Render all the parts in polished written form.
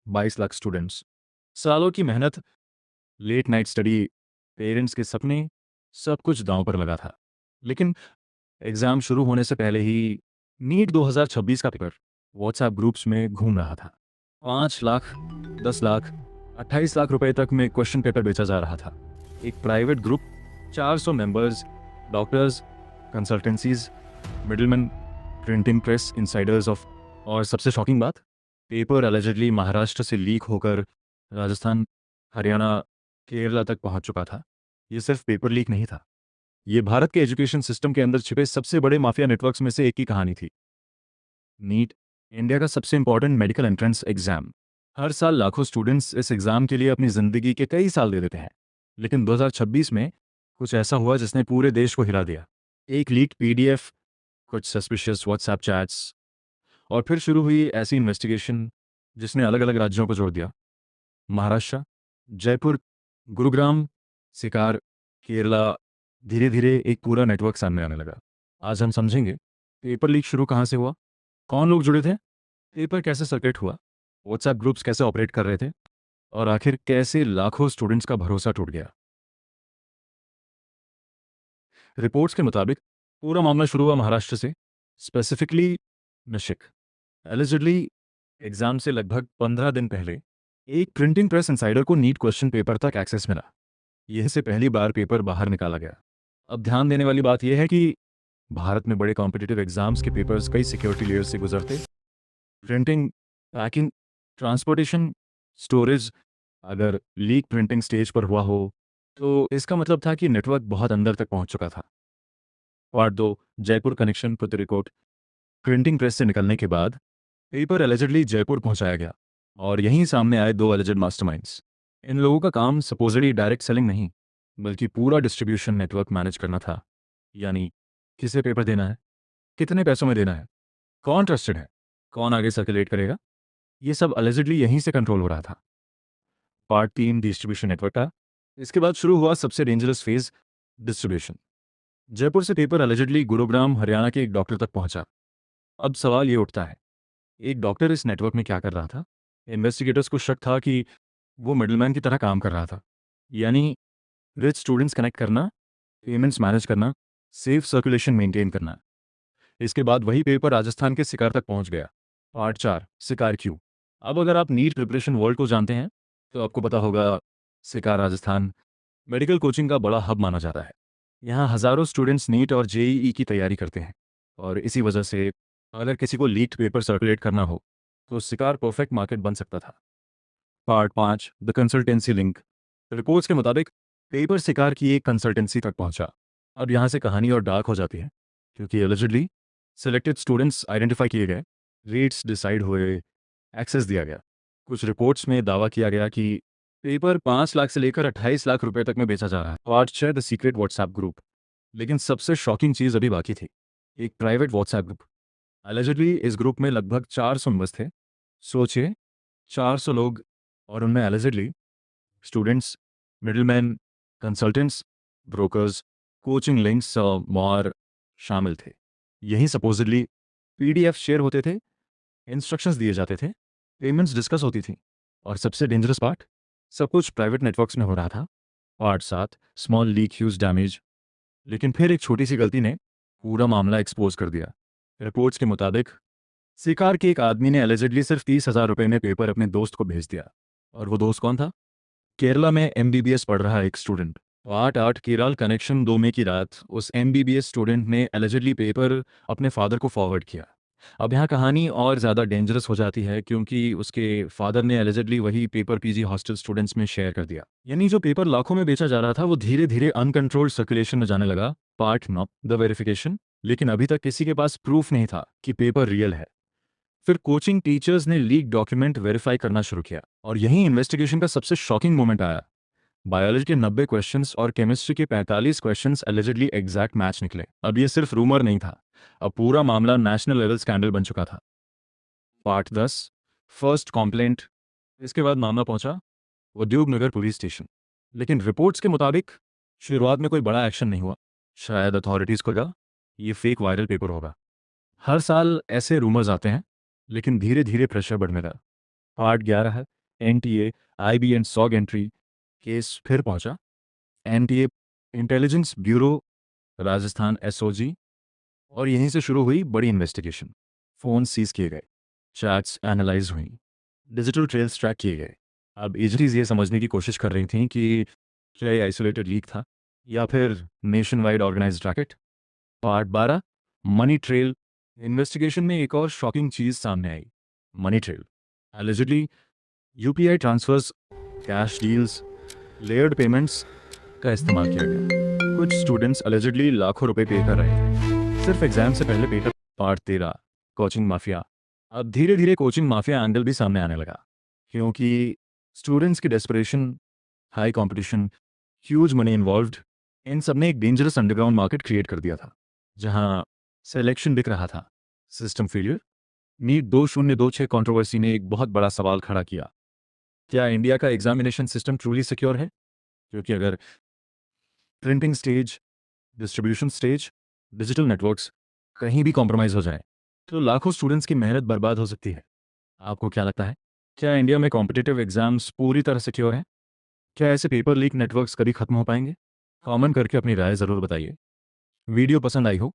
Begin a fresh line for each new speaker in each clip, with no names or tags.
22 lakh students, सालों की मेहनत, लेट नाइट स्टडी, पेरेंट्स के सपने, सब कुछ दांव पर लगा था। लेकिन एग्ज़ाम शुरू होने से पहले ही नीट 2026 का पेपर व्हाट्सएप ग्रुप्स में घूम रहा था। 5 लाख, 10 लाख, 28 लाख रुपए तक में क्वेश्चन पेपर बेचा जा रहा था। एक private group, 400 members, doctors, consultancies, middleman, printing press, Insiders of, और सबसे शॉकिंग बात, पेपर एलिजिडली महाराष्ट्र से लीक होकर राजस्थान, हरियाणा, केरला तक पहुंच चुका था। ये सिर्फ पेपर लीक नहीं था, ये भारत के एजुकेशन सिस्टम के अंदर छिपे सबसे बड़े माफिया नेटवर्क्स में से एक की कहानी थी। नीट, इंडिया का सबसे इंपॉर्टेंट मेडिकल एंट्रेंस एग्जाम। हर साल लाखों स्टूडेंट्स इस एग्जाम के लिए अपनी ज़िंदगी के कई साल दे देते हैं। लेकिन 2026 में कुछ ऐसा हुआ जिसने पूरे देश को हिला दिया। एक लीक पीडीएफ, कुछ सस्पिशियस व्हाट्सएप चैट्स, और फिर शुरू हुई ऐसी इन्वेस्टिगेशन जिसने अलग अलग राज्यों को जोड़ दिया। महाराष्ट्र, जयपुर, गुरुग्राम, सिकार, केरला, धीरे धीरे एक पूरा नेटवर्क सामने आने लगा। आज हम समझेंगे पेपर लीक शुरू कहाँ से हुआ, कौन लोग जुड़े थे, पेपर कैसे सर्कुलेट हुआ, व्हाट्सएप ग्रुप्स कैसे ऑपरेट कर रहे थे, और आखिर कैसे लाखों स्टूडेंट्स का भरोसा टूट गया। रिपोर्ट्स के मुताबिक पूरा मामला शुरू हुआ महाराष्ट्र से, स्पेसिफिकली नासिक। एलिजिडली एग्जाम से लगभग 15 दिन पहले एक प्रिंटिंग प्रेस इंसाइडर को नीट क्वेश्चन पेपर तक एक्सेस मिला। यह से पहली बार पेपर बाहर निकाला गया। अब ध्यान देने वाली बात यह है कि भारत में बड़े कॉम्पिटिटिव एग्जाम्स के पेपर्स कई सिक्योरिटी लेयर्स से गुजरते। Printing, packing, transportation, storage. अगर लीक प्रिंटिंग स्टेज पर हुआ हो तो इसका मतलब था कि नेटवर्क बहुत अंदर तक पहुंच चुका था। पार्ट 2, जयपुर कनेक्शन प्रति रिपोर्ट। प्रिंटिंग प्रेस से निकलने के बाद पेपर एलिजिडली जयपुर पहुंचाया गया, और यहीं सामने आए दो एलिजिड मास्टरमाइंड्स। इन लोगों का काम सपोजली डायरेक्ट सेलिंग नहीं, बल्कि पूरा डिस्ट्रीब्यूशन नेटवर्क मैनेज करना था। यानी किसे पेपर देना है, कितने पैसों में देना है, कौन ट्रस्टेड है, कौन आगे सर्कुलेट करेगा, ये सब एलिजिडली यहीं से कंट्रोल हो रहा था। पार्ट 3, डिस्ट्रीब्यूशन नेटवर्क था। इसके बाद शुरू हुआ सबसे डेंजरस फेज, डिस्ट्रीब्यूशन। जयपुर से पेपर एलिजिडली गुरुग्राम, हरियाणा के एक डॉक्टर तक पहुंचा। अब सवाल ये उठता है, एक डॉक्टर इस नेटवर्क में क्या कर रहा था? इन्वेस्टिगेटर्स को शक था कि वो मिडलमैन की तरह काम कर रहा था। यानी रिच स्टूडेंट्स कनेक्ट करना, पेमेंट्स मैनेज करना, सेफ सर्कुलेशन मेंटेन करना। इसके बाद वही पेपर राजस्थान के सिकार तक पहुंच गया। पार्ट 4, सिकार क्यों। अब अगर आप नीट प्रिपरेशन वर्ल्ड को जानते हैं तो आपको पता होगा, सिकार राजस्थान मेडिकल कोचिंग का बड़ा हब माना जाता है। यहाँ हज़ारों स्टूडेंट्स नीट और जेईई की तैयारी करते हैं, और इसी वजह से अगर किसी को लीक्ड पेपर सर्कुलेट करना हो तो सिकार परफेक्ट मार्केट बन सकता था। Part 5, the consultancy link. Reports के मुताबिक पेपर सिकार की एक कंसल्टेंसी तक पहुंचा। अब यहाँ से कहानी और डार्क हो जाती है, क्योंकि एलिजिडली सिलेक्टेड स्टूडेंट्स आइडेंटिफाई किए गए, रेट्स डिसाइड हुए, एक्सेस दिया गया। कुछ रिपोर्ट्स में दावा किया गया कि पेपर 5 लाख से लेकर 28 लाख रुपए तक में बेचा जा रहा है। Part 6, the secret WhatsApp group. लेकिन सबसे शॉकिंग चीज़ अभी बाकी थी, एक प्राइवेट व्हाट्सएप ग्रुप। एलिजिडली इस ग्रुप में लगभग 400 मेंबर्स थे। सोचिए, 400 लोग, और उनमें allegedly students, middleman, consultants, brokers, coaching links और शामिल थे। यही सपोजिटली पीडीएफ शेयर होते थे, इंस्ट्रक्शंस दिए जाते थे, पेमेंट्स डिस्कस होती थी, और सबसे डेंजरस पार्ट, सब कुछ प्राइवेट नेटवर्क्स में हो रहा था। Part 7, small leak huge damage. लेकिन फिर एक छोटी सी गलती ने पूरा मामला एक्सपोज कर दिया। रिपोर्ट्स के मुताबिक सिकार के एक आदमी ने एलिजिडली सिर्फ 30,000 रुपये में पेपर अपने दोस्त को भेज दिया। और वो दोस्त कौन था? केरला में एमबीबीएस पढ़ रहा एक स्टूडेंट। 8-8 केरल कनेक्शन 2 मई की रात उस एमबीबीएस स्टूडेंट ने एलिजिडली पेपर अपने फादर को फॉरवर्ड किया। अब यहाँ कहानी और ज़्यादा डेंजरस हो जाती है, क्योंकि उसके फादर ने एलिजिडली वही पेपर पीजी हॉस्टल स्टूडेंट्स में शेयर कर दिया। यानी जो पेपर लाखों में बेचा जा रहा था वो धीरे धीरे अनकंट्रोल्ड सर्कुलेशन में जाने लगा। Part 9, the verification. लेकिन अभी तक किसी के पास प्रूफ नहीं था कि पेपर रियल है। फिर कोचिंग टीचर्स ने लीक डॉक्यूमेंट वेरीफाई करना शुरू किया, और यही इन्वेस्टिगेशन का सबसे शॉकिंग मोमेंट आया। बायोलॉजी के 90 क्वेश्चंस और केमिस्ट्री के 45 क्वेश्चंस एलिजिडली एग्जैक्ट मैच निकले। अब ये सिर्फ रूमर नहीं था, अब पूरा मामला नेशनल लेवल स्कैंडल बन चुका था। Part 10, first compliant. इसके बाद मामला पहुंचा उद्योग नगर पुलिस स्टेशन। लेकिन रिपोर्ट्स के मुताबिक शुरुआत में कोई बड़ा एक्शन नहीं हुआ। शायद अथॉरिटीज़ को लगा ये फेक वायरल पेपर होगा। हर साल ऐसे रूमर्स आते हैं, लेकिन धीरे धीरे प्रेशर बढ़ने लगा। पार्ट 11 है NTA, IB and सॉग entry case फिर पहुंचा। NTA, intelligence bureau, Rajasthan SOG, और यहीं से शुरू हुई बड़ी इन्वेस्टिगेशन। फ़ोन सीज किए गए, चैट्स एनालाइज हुई, डिजिटल ट्रेल्स ट्रैक किए गए। अब एजेंसीज ये समझने की कोशिश कर रही थीं कि क्या ये आइसोलेटेड लीक था या फिर nation wide organised racket. Part 12, money trail. Investigation में एक और शॉकिंग चीज़ सामने आई। Money trail, allegedly UPI transfers, cash deals, layered payments का इस्तेमाल किया गया। कुछ स्टूडेंट्स एलिजिडली लाखों रुपए पे कर रहे थे सिर्फ एग्जाम से पहले पेपर। Part 13, coaching mafia. अब धीरे धीरे कोचिंग माफिया एंगल भी सामने आने लगा, क्योंकि स्टूडेंट्स की desperation, high competition, huge money involved, इन सब ने एक डेंजरस अंडरग्राउंड मार्केट क्रिएट कर दिया था जहां सिलेक्शन बिक रहा था। System failure. नीट 2026 कंट्रोवर्सी ने एक बहुत बड़ा सवाल खड़ा किया। क्या इंडिया का एग्जामिनेशन सिस्टम ट्रूली सिक्योर है? क्योंकि अगर printing stage, distribution stage, digital networks कहीं भी कॉम्प्रोमाइज़ हो जाए तो लाखों स्टूडेंट्स की मेहनत बर्बाद हो सकती है। आपको क्या लगता है? क्या इंडिया में कॉम्पिटिटिव एग्जाम्स पूरी तरह सिक्योर हैं? क्या ऐसे पेपर लीक नेटवर्क्स कभी खत्म हो पाएंगे? कमेंट करके अपनी राय ज़रूर बताइए। वीडियो पसंद आई हो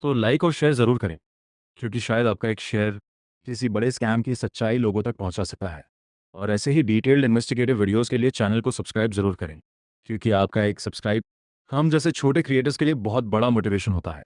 तो लाइक और शेयर ज़रूर करें, क्योंकि शायद आपका एक शेयर किसी बड़े स्कैम की सच्चाई लोगों तक पहुंचा सकता है। और ऐसे ही डिटेल्ड इन्वेस्टिगेटिव वीडियोस के लिए चैनल को सब्सक्राइब ज़रूर करें, क्योंकि आपका एक सब्सक्राइब हम जैसे छोटे क्रिएटर्स के लिए बहुत बड़ा मोटिवेशन होता है।